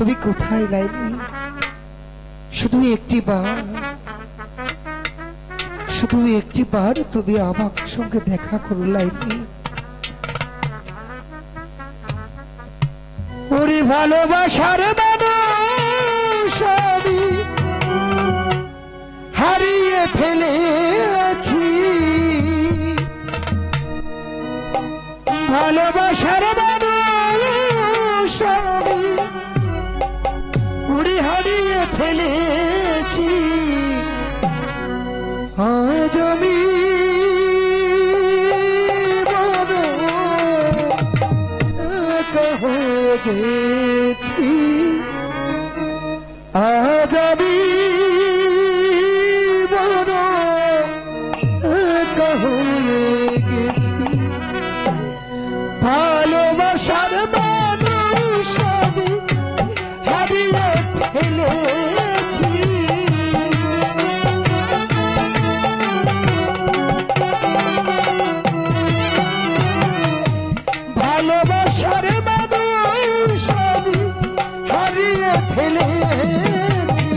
তুমি কোথায় লাইনি? শুধু একটি বার তুমি আমার সঙ্গে দেখা করো লাইনি। ওরে ভালোবাসার মানুষ আমি হারিয়ে ফেলেছি, ভালোবাসার মানুষ আমি উড়ে হারিয়ে ফেলেছি। আজ আমি বড় একা হয়ে গেছি, আজ আমি বড় একা হয়ে গেছি। ভালোবাসার মানুষ আমি হারিয়ে ফেলেছি, ভালোবাসার মানুষ আমি হারিয়ে ফেলেছি।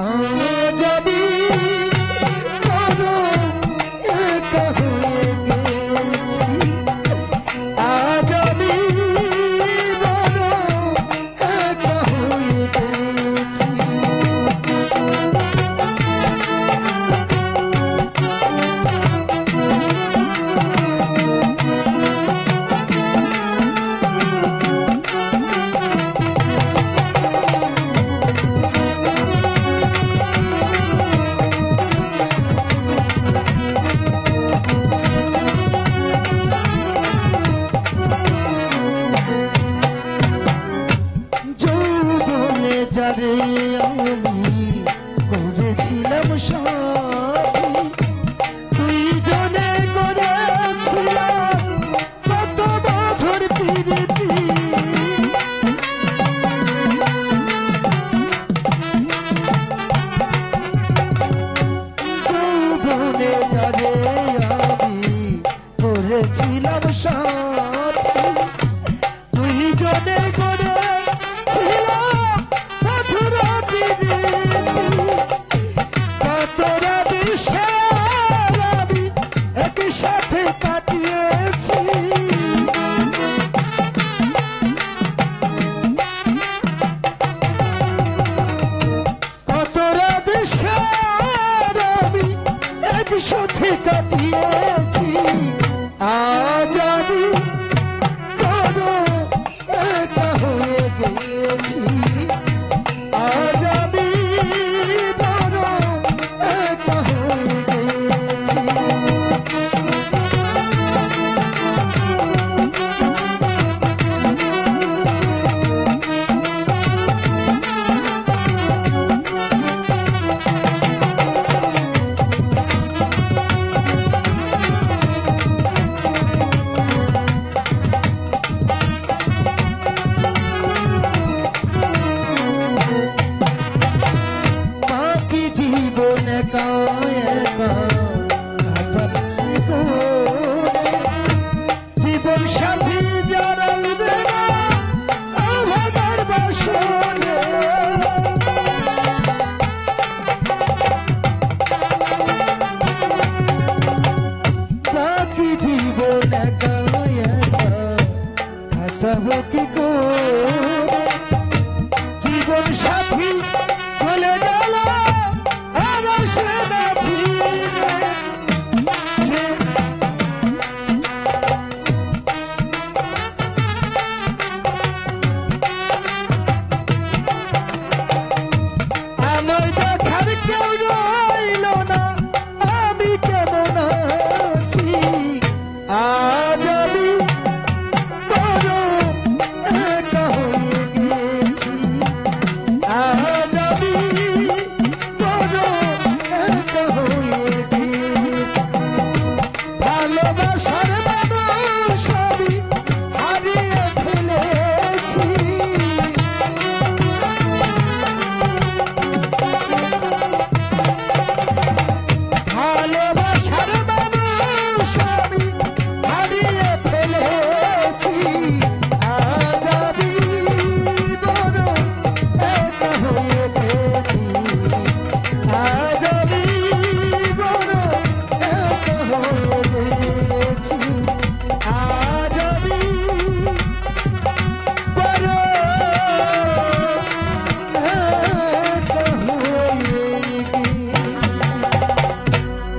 আজ আমি বড় একা হয়ে গেছি, আজ আমি বড় একা হয়ে গেছি। যৌবনে যারে আমি করেছিলাম সাথী, তুই জনে করেছিলাম কত মধুর প্রীতি। যৌবনে যারে আমি করেছিলাম সাথী, তুই জনে করেছিলাম মধুর প্রীতি। কত রাত আমি একসাথে কাটিয়েছি, কত রাত আমি একসাথে কাটিয়েছি। আজ আমি বড় একা হয়ে গেছি,